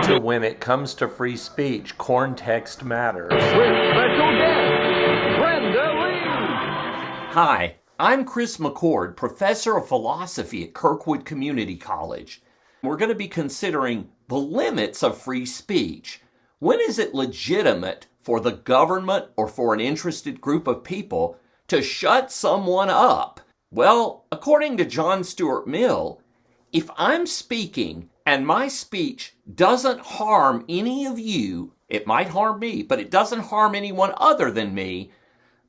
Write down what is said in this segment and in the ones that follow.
to when it comes to free speech, CORNtext matters. With special guest, Brenda Lee. Hi, I'm Chris McCord, professor of philosophy at Kirkwood Community College. We're going to be considering the limits of free speech. When is it legitimate for the government or for an interested group of people to shut someone up? Well, according to John Stuart Mill, if I'm speaking and my speech doesn't harm any of you, it might harm me, but it doesn't harm anyone other than me,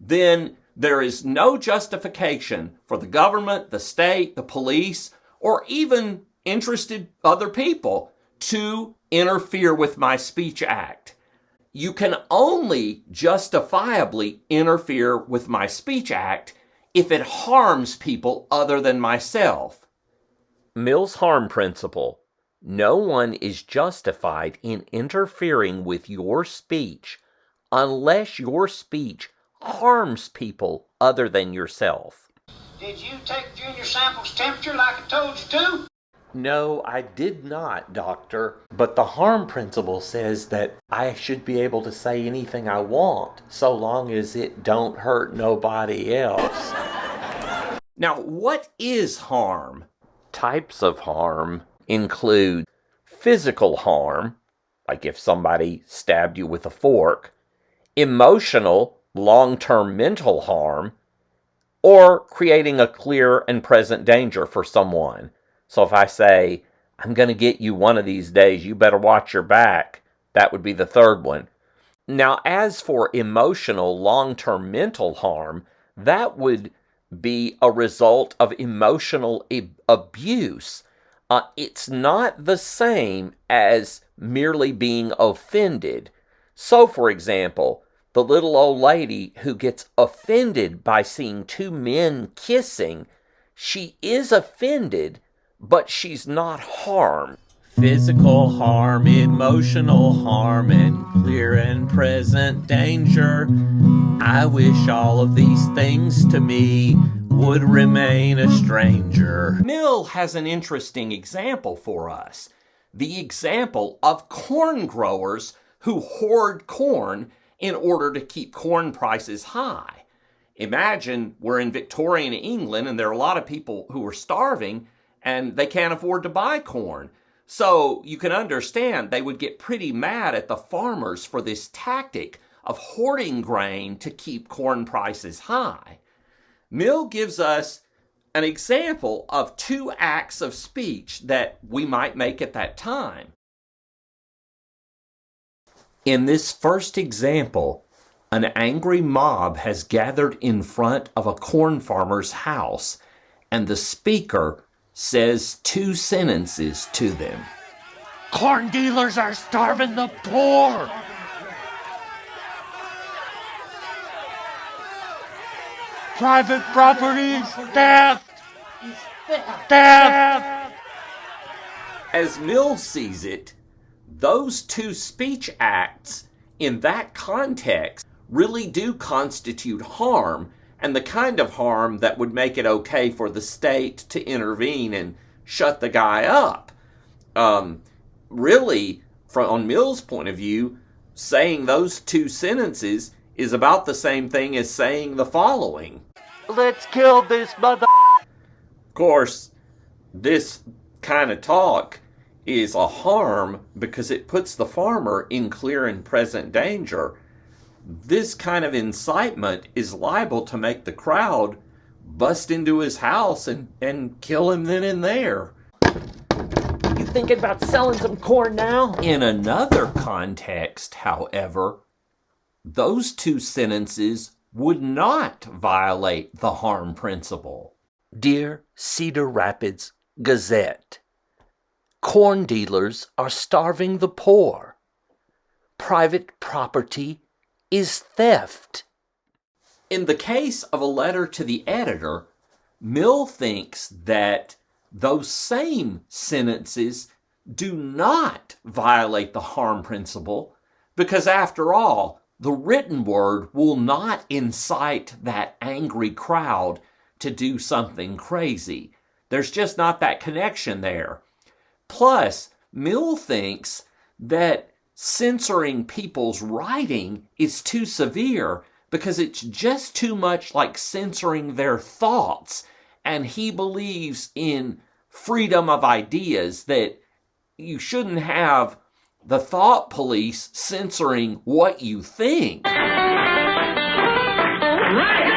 then there is no justification for the government, the state, the police, or even interested other people to interfere with my speech act. You can only justifiably interfere with my speech act if it harms people other than myself. Mill's harm principle. No one is justified in interfering with your speech unless your speech harms people other than yourself. Did you take Junior Sample's temperature like I told you to? No, I did not, Doctor. But the harm principle says that I should be able to say anything I want, so long as it don't hurt nobody else. Now, what is harm? Types of harm include physical harm, like if somebody stabbed you with a fork, emotional, long-term mental harm, or creating a clear and present danger for someone. So if I say, I'm going to get you one of these days, you better watch your back, that would be the third one. Now, as for emotional, long-term mental harm, that would be a result of emotional abuse. It's not the same as merely being offended. So, for example, the little old lady who gets offended by seeing two men kissing, she is offended, but she's not harmed. Physical harm, emotional harm, and clear and present danger. I wish all of these things to me would remain a stranger. Mill has an interesting example for us. The example of corn growers who hoard corn in order to keep corn prices high. Imagine we're in Victorian England and there are a lot of people who are starving and they can't afford to buy corn. So you can understand they would get pretty mad at the farmers for this tactic of hoarding grain to keep corn prices high. Mill gives us an example of two acts of speech that we might make at that time. In this first example, an angry mob has gathered in front of a corn farmer's house, and the speaker says two sentences to them. Corn dealers are starving the poor. Private property is theft. Theft. As Mill sees it, those two speech acts in that context really do constitute harm, and the kind of harm that would make it okay for the state to intervene and shut the guy up. Really, on Mill's point of view, saying those two sentences is about the same thing as saying the following. Let's kill this mother. Of course, this kind of talk is a harm because it puts the farmer in clear and present danger. This kind of incitement is liable to make the crowd bust into his house and kill him then and there. You thinking about selling some corn now? In another context, however, those two sentences would not violate the harm principle. Dear Cedar Rapids Gazette, corn dealers are starving the poor. Private property is theft. In the case of a letter to the editor, Mill thinks that those same sentences do not violate the harm principle because, after all, the written word will not incite that angry crowd to do something crazy. There's just not that connection there. Plus, Mill thinks that censoring people's writing is too severe because it's just too much like censoring their thoughts. And he believes in freedom of ideas, that you shouldn't have the thought police censoring what you think. Right.